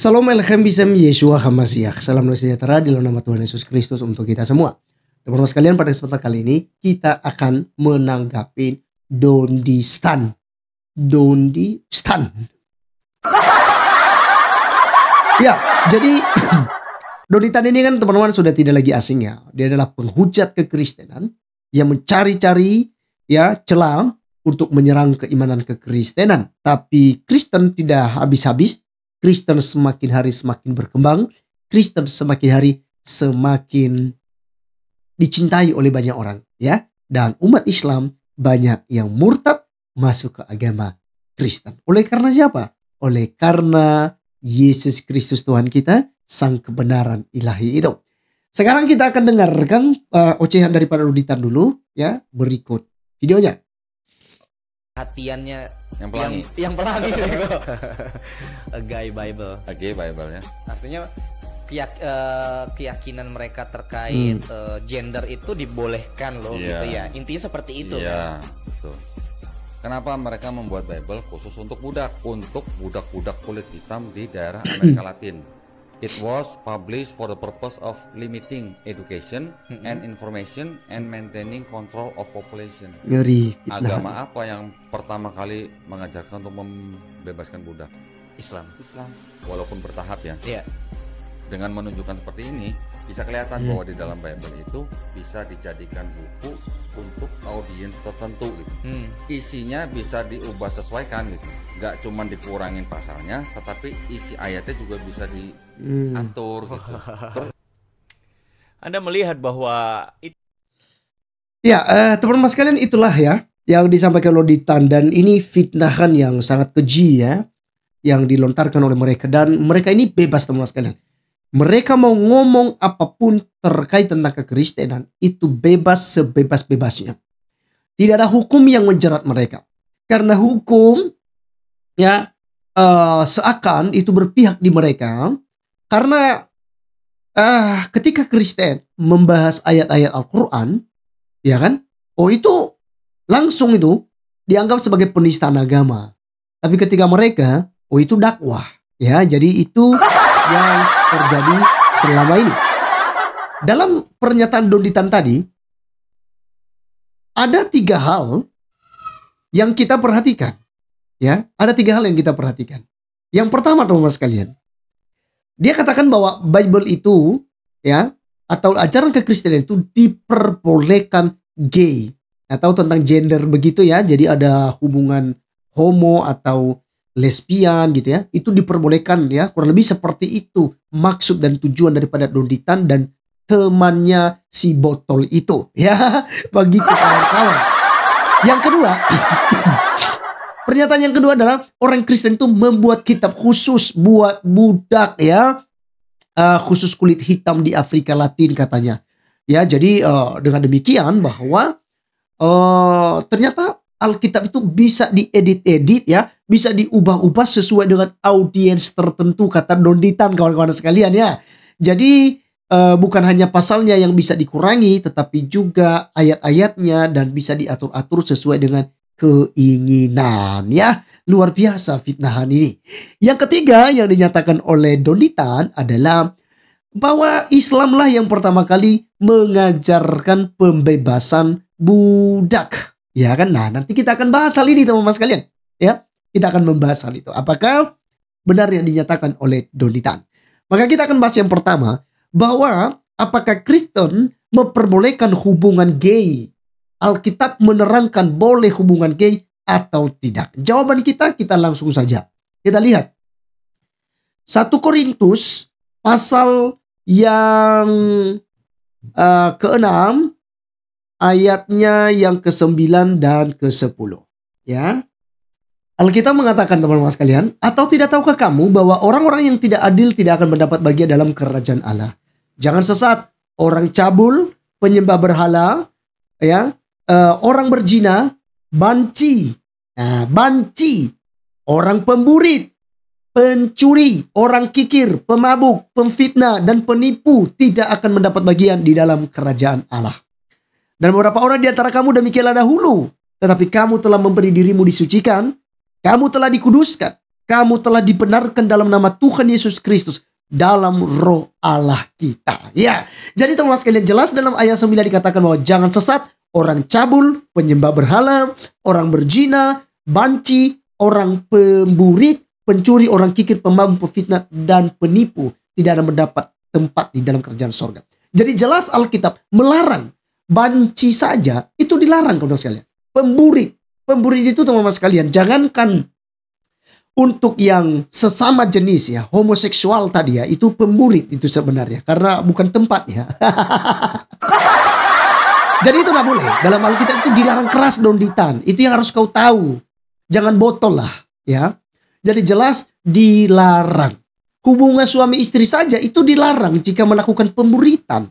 Salam Elechem Bisem Yeshua HaMashiach. Salam sejahtera di dalam nama Tuhan Yesus Kristus untuk kita semua. Teman-teman sekalian, pada kesempatan kali ini kita akan menanggapi Dondistan. Dondistan. Ya, jadi Dondistan ini kan teman-teman sudah tidak lagi asing ya. Dia adalah penghujat kekristenan yang mencari-cari ya celah untuk menyerang keimanan kekristenan. Tapi Kristen tidak habis-habis. Kristen semakin hari semakin berkembang. Kristen semakin hari semakin dicintai oleh banyak orang, ya. Dan umat Islam banyak yang murtad masuk ke agama Kristen. Oleh karena siapa? Oleh karena Yesus Kristus Tuhan kita, sang kebenaran ilahi itu. Sekarang kita akan dengarkan ocehan daripada Dondistan dulu, ya. Berikut videonya. Hatiannya yang pelangi a gay Bible ya. Artinya keyakinan mereka terkait gender itu dibolehkan loh, gitu ya. Intinya seperti itu. Iya, betul. Kenapa mereka membuat Bible khusus untuk budak-budak kulit hitam di daerah Amerika Latin? It was published for the purpose of limiting education and information and maintaining control of population. Ngeri. Agama apa yang pertama kali mengajarkan untuk membebaskan budak? Islam. Walaupun bertahap ya. Iya. Dengan menunjukkan seperti ini, bisa kelihatan bahwa di dalam Bible itu bisa dijadikan buku untuk audiens tertentu gitu. Isinya bisa diubah sesuaikan gitu. Gak cuma dikurangin pasalnya, tetapi isi ayatnya juga bisa diatur gitu. Anda melihat bahwa Ya, teman-teman sekalian, itulah ya yang disampaikan Dondistan, dan ini fitnahan yang sangat keji ya, yang dilontarkan oleh mereka, dan mereka ini bebas teman-teman sekalian. Mereka mau ngomong apapun terkait tentang kekristenan itu bebas sebebas-bebasnya. Tidak ada hukum yang menjerat mereka. Karena hukum ya seakan itu berpihak di mereka. Karena ketika Kristen membahas ayat-ayat Al-Quran, ya kan? Oh, itu langsung itu dianggap sebagai penistaan agama. Tapi ketika mereka, oh itu dakwah. Ya, jadi itu yang terjadi selama ini. Dalam pernyataan Dondistan tadi, ada 3 hal yang kita perhatikan. Ya, ada 3 hal yang kita perhatikan. Yang pertama, teman-teman sekalian, dia katakan bahwa Bible itu, ya, atau ajaran kekristenan itu diperbolehkan gay atau tentang gender begitu ya. Jadi ada hubungan homo atau lesbian gitu ya, itu diperbolehkan ya, kurang lebih seperti itu maksud dan tujuan daripada Dondistan dan temannya si botol itu ya, begitu kawan-kawan. Yang kedua, pernyataan yang kedua adalah orang Kristen itu membuat kitab khusus buat budak ya, khusus kulit hitam di Afrika Latin katanya ya. Jadi dengan demikian bahwa ternyata Alkitab itu bisa diedit-edit ya, bisa diubah-ubah sesuai dengan audiens tertentu, kata Dondistan kawan-kawan sekalian ya. Jadi bukan hanya pasalnya yang bisa dikurangi, tetapi juga ayat-ayatnya, dan bisa diatur-atur sesuai dengan keinginan ya. Luar biasa fitnahan ini. Yang ketiga yang dinyatakan oleh Dondistan adalah bahwa Islamlah yang pertama kali mengajarkan pembebasan budak. Ya kan, nah nanti kita akan bahas hal ini teman-teman sekalian. Ya, kita akan membahas hal itu. Apakah benar yang dinyatakan oleh Dondistan? Maka kita akan bahas yang pertama, bahwa apakah Kristen memperbolehkan hubungan gay? Alkitab menerangkan boleh hubungan gay atau tidak? Jawaban kita langsung saja. Kita lihat 1 Korintus pasal yang ke-6 ayatnya yang ke-9 dan ke-10 ya. Alkitab mengatakan teman-teman sekalian, atau tidak tahukah kamu bahwa orang-orang yang tidak adil tidak akan mendapat bagian dalam kerajaan Allah? Jangan sesat, orang cabul, penyembah berhala, ya, orang berzina, banci, orang pemburit, pencuri, orang kikir, pemabuk, pemfitnah, dan penipu tidak akan mendapat bagian di dalam kerajaan Allah. Dan beberapa orang di antara kamu demikianlah dahulu, tetapi kamu telah memberi dirimu disucikan, kamu telah dikuduskan, kamu telah dibenarkan dalam nama Tuhan Yesus Kristus dalam roh Allah kita. Ya, jadi teman-teman sekalian, jelas dalam ayat 9 dikatakan bahwa jangan sesat, orang cabul, penyembah berhala, orang berzina, banci, orang pemburit, pencuri, orang kikir, pemabuk, pefitnah, dan penipu tidak akan mendapat tempat di dalam kerajaan sorga. Jadi jelas Alkitab melarang. Banci saja itu dilarang, teman-teman sekalian. Pemburit itu teman-teman sekalian, jangankan untuk yang sesama jenis ya, homoseksual tadi ya, itu pemburit itu sebenarnya, karena bukan tempatnya. Jadi itu nggak boleh. Dalam Alkitab itu dilarang keras, Donditan. Itu yang harus kau tahu. Jangan botol lah ya. Jadi jelas dilarang. Hubungan suami istri saja itu dilarang jika melakukan pemburitan.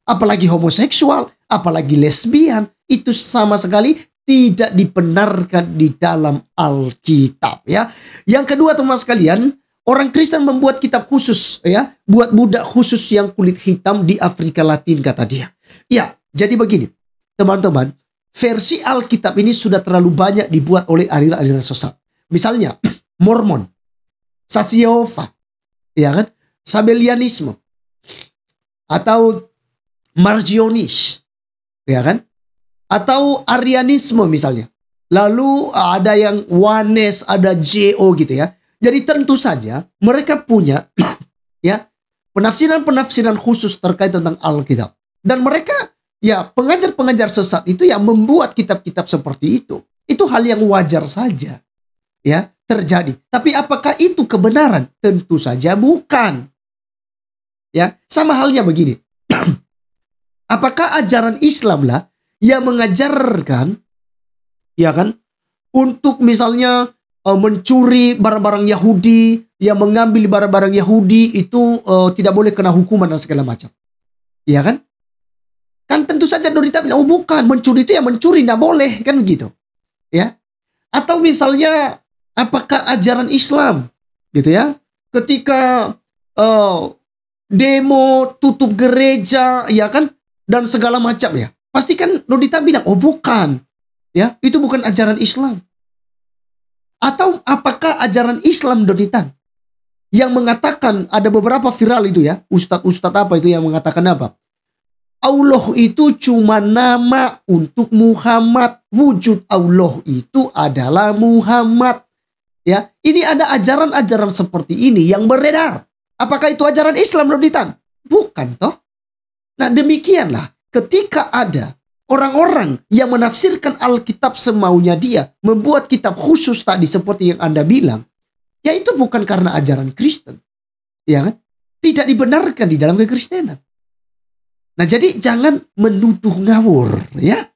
Apalagi homoseksual, apalagi lesbian, itu sama sekali tidak dibenarkan di dalam Alkitab ya. Yang kedua teman sekalian, orang Kristen membuat kitab khusus ya, buat budak khusus yang kulit hitam di Afrika Latin, kata dia. Ya, jadi begini, teman-teman, versi Alkitab ini sudah terlalu banyak dibuat oleh aliran-aliran sesat. Misalnya Mormon, Saksi Yehova, ya kan, Sabellianisme, atau Margionis, ya kan, atau Arianisme misalnya. Lalu ada yang Ones, ada JO gitu ya. Jadi tentu saja mereka punya ya penafsiran-penafsiran khusus terkait tentang Alkitab. Dan mereka ya pengajar-pengajar sesat itu yang membuat kitab-kitab seperti itu. Itu hal yang wajar saja ya terjadi. Tapi apakah itu kebenaran? Tentu saja bukan. Ya, sama halnya begini. Apakah ajaran Islam lah yang mengajarkan ya kan untuk misalnya mencuri barang-barang Yahudi, yang mengambil barang-barang Yahudi itu tidak boleh kena hukuman dan segala macam. Ya kan? Kan tentu saja Dorita bilang, oh bukan, mencuri itu ya mencuri, tidak boleh, kan begitu. Ya. Atau misalnya apakah ajaran Islam gitu ya, ketika demo tutup gereja ya kan dan segala macam ya, pasti kan Dorita bilang, oh bukan, ya itu bukan ajaran Islam. Atau apakah ajaran Islam, Doditan, yang mengatakan, ada beberapa viral itu ya, ustadz-ustadz apa itu yang mengatakan apa? Allah itu cuma nama untuk Muhammad. Wujud Allah itu adalah Muhammad. Ya, ini ada ajaran-ajaran seperti ini yang beredar. Apakah itu ajaran Islam, Doditan? Bukan toh. Nah demikianlah ketika ada orang-orang yang menafsirkan Alkitab semaunya dia, membuat kitab khusus tadi seperti yang Anda bilang, ya itu bukan karena ajaran Kristen. Ya kan? Tidak dibenarkan di dalam kekristenan. Nah jadi jangan menuduh ngawur ya.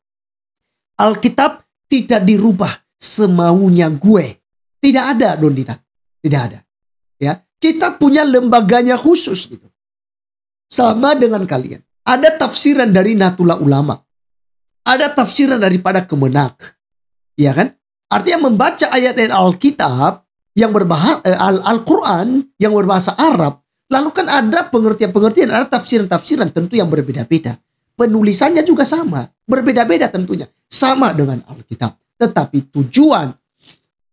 Alkitab tidak dirubah semaunya gue. Tidak ada, Dondita. Tidak ada. Ya, kita punya lembaganya khusus gitu. Sama dengan kalian. Ada tafsiran dari Nahdlatul Ulama. Ada tafsiran daripada Kemenak. Ya kan? Artinya membaca ayat-ayat Alkitab yang berbahasa Al-Quran yang berbahasa Arab. Lalu kan ada pengertian-pengertian, ada tafsiran-tafsiran tentu yang berbeda-beda. Penulisannya juga sama. Berbeda-beda tentunya. Sama dengan Alkitab. Tetapi tujuan,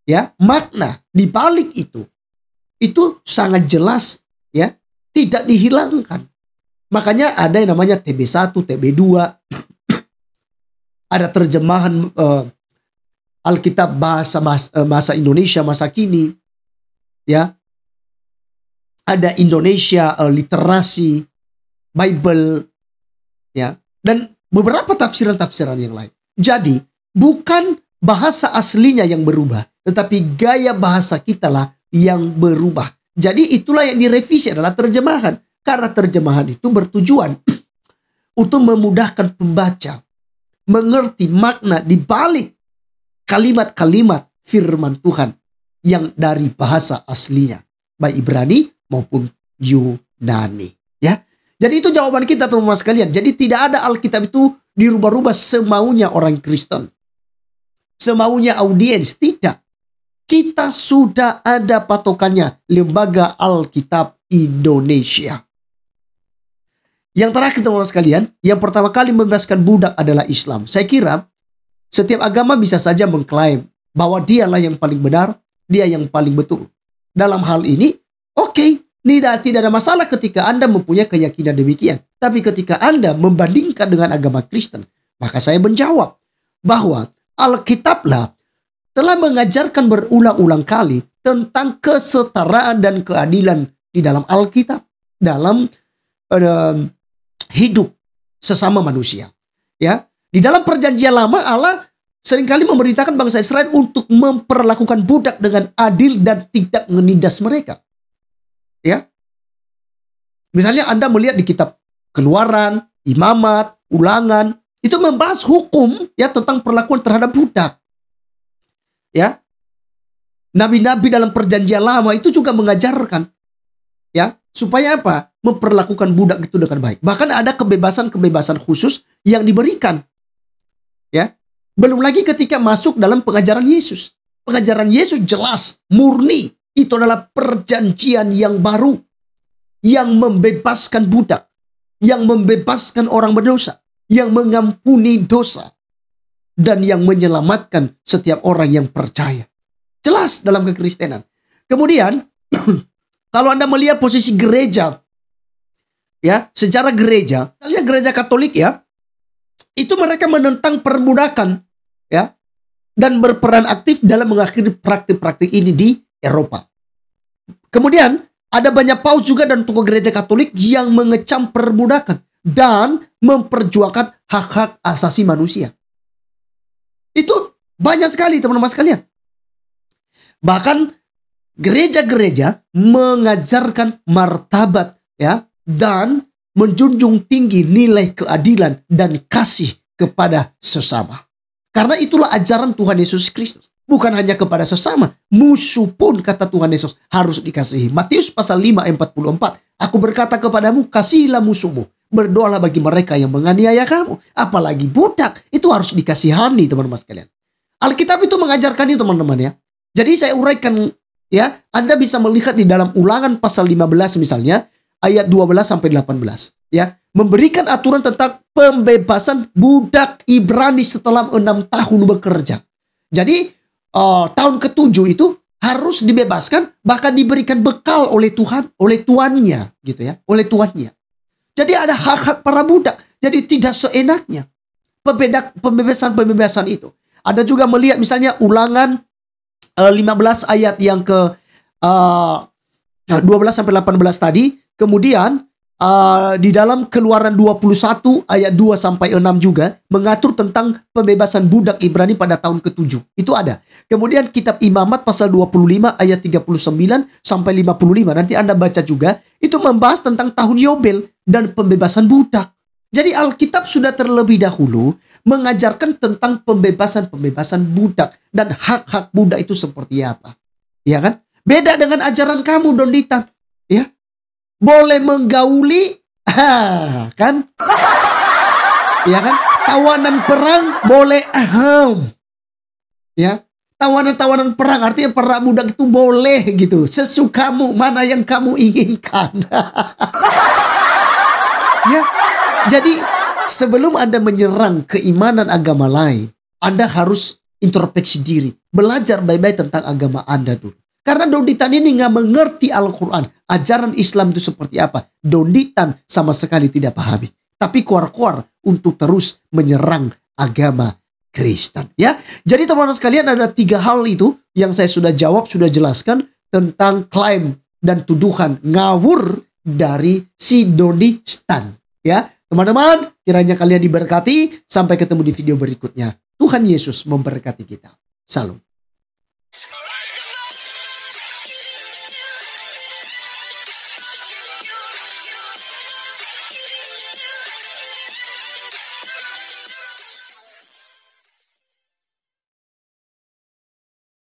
ya, makna di balik itu sangat jelas, ya, tidak dihilangkan. Makanya ada yang namanya TB1, TB2. Ada terjemahan Alkitab bahasa Indonesia masa kini, ya. Ada Indonesia literasi Bible, ya, dan beberapa tafsiran-tafsiran yang lain. Jadi bukan bahasa aslinya yang berubah, tetapi gaya bahasa kita lah yang berubah. Jadi itulah yang direvisi adalah terjemahan. Karena terjemahan itu bertujuan untuk memudahkan pembaca mengerti makna di balik kalimat-kalimat firman Tuhan yang dari bahasa aslinya, baik Ibrani maupun Yunani. Ya, jadi itu jawaban kita teman-teman sekalian. Jadi tidak ada Alkitab itu dirubah-rubah semaunya orang Kristen, semaunya audiens. Tidak. Kita sudah ada patokannya, Lembaga Alkitab Indonesia. Yang terakhir teman-teman sekalian, yang pertama kali membebaskan budak adalah Islam. Saya kira setiap agama bisa saja mengklaim bahwa dialah yang paling benar, dia yang paling betul. dalam hal ini, oke, tidak ada masalah ketika Anda mempunyai keyakinan demikian. Tapi ketika Anda membandingkan dengan agama Kristen, maka saya menjawab bahwa Alkitablah telah mengajarkan berulang-ulang kali tentang kesetaraan dan keadilan di dalam Alkitab, dalam hidup sesama manusia. Ya, di dalam Perjanjian Lama Allah seringkali memerintahkan bangsa Israel untuk memperlakukan budak dengan adil dan tidak menindas mereka. Ya, misalnya Anda melihat di kitab Keluaran, Imamat, Ulangan, itu membahas hukum ya tentang perlakuan terhadap budak. Ya, nabi-nabi dalam Perjanjian Lama itu juga mengajarkan ya supaya apa? Memperlakukan budak itu dengan baik. Bahkan ada kebebasan-kebebasan khusus yang diberikan. Ya, belum lagi ketika masuk dalam pengajaran Yesus. Pengajaran Yesus jelas, murni. Itu adalah perjanjian yang baru. Yang membebaskan budak. Yang membebaskan orang berdosa. Yang mengampuni dosa. Dan yang menyelamatkan setiap orang yang percaya. Jelas dalam kekristenan. Kemudian, kalau Anda melihat posisi gereja, ya, sejarah gereja, misalnya gereja Katolik ya, itu mereka menentang perbudakan, ya, dan berperan aktif dalam mengakhiri praktik-praktik ini di Eropa. Kemudian ada banyak paus juga dan tokoh gereja Katolik yang mengecam perbudakan dan memperjuangkan hak-hak asasi manusia. Itu banyak sekali teman-teman sekalian. Bahkan gereja-gereja mengajarkan martabat ya dan menjunjung tinggi nilai keadilan dan kasih kepada sesama. Karena itulah ajaran Tuhan Yesus Kristus. Bukan hanya kepada sesama, musuh pun kata Tuhan Yesus harus dikasihi. Matius pasal 5 ayat 44. Aku berkata kepadamu, kasihilah musuhmu. Berdoalah bagi mereka yang menganiaya kamu. Apalagi budak, itu harus dikasihani teman-teman sekalian. Alkitab itu mengajarkan itu teman-teman ya. Jadi saya uraikan ya, Anda bisa melihat di dalam Ulangan pasal 15 misalnya, ayat 12 sampai 18 ya, memberikan aturan tentang pembebasan budak Ibrani setelah 6 tahun bekerja. Jadi tahun ke-7 itu harus dibebaskan, bahkan diberikan bekal oleh Tuhan, oleh tuannya gitu ya, oleh tuannya. Jadi ada hak-hak para budak. Jadi tidak seenaknya pembebasan itu. Ada juga melihat misalnya Ulangan 15 ayat yang ke 12 sampai 18 tadi. Kemudian di dalam Keluaran 21 ayat 2 sampai 6 juga mengatur tentang pembebasan budak Ibrani pada tahun ke-7. Itu ada. Kemudian kitab Imamat pasal 25 ayat 39 sampai 55. Nanti Anda baca juga. Itu membahas tentang tahun Yobel dan pembebasan budak. Jadi Alkitab sudah terlebih dahulu mengajarkan tentang pembebasan budak dan hak-hak budak itu seperti apa. Ya kan? Beda dengan ajaran kamu Donditan. Ya. Boleh menggauli, kan? Ya kan? Tawanan perang boleh ya. Tawanan perang artinya para budak itu boleh gitu. Sesukamu, mana yang kamu inginkan. Ya. Jadi sebelum Anda menyerang keimanan agama lain, Anda harus introspeksi diri. Belajar baik-baik tentang agama Anda dulu. Karena Donditan ini nggak mengerti Al-Quran. Ajaran Islam itu seperti apa. Donditan sama sekali tidak pahami. Tapi kuar-kuar untuk terus menyerang agama Kristen. Ya, jadi teman-teman sekalian ada 3 hal itu yang saya sudah jawab, sudah jelaskan tentang klaim dan tuduhan ngawur dari si Donditan. Ya, teman-teman, kiranya kalian diberkati. Sampai ketemu di video berikutnya. Tuhan Yesus memberkati kita. Salam.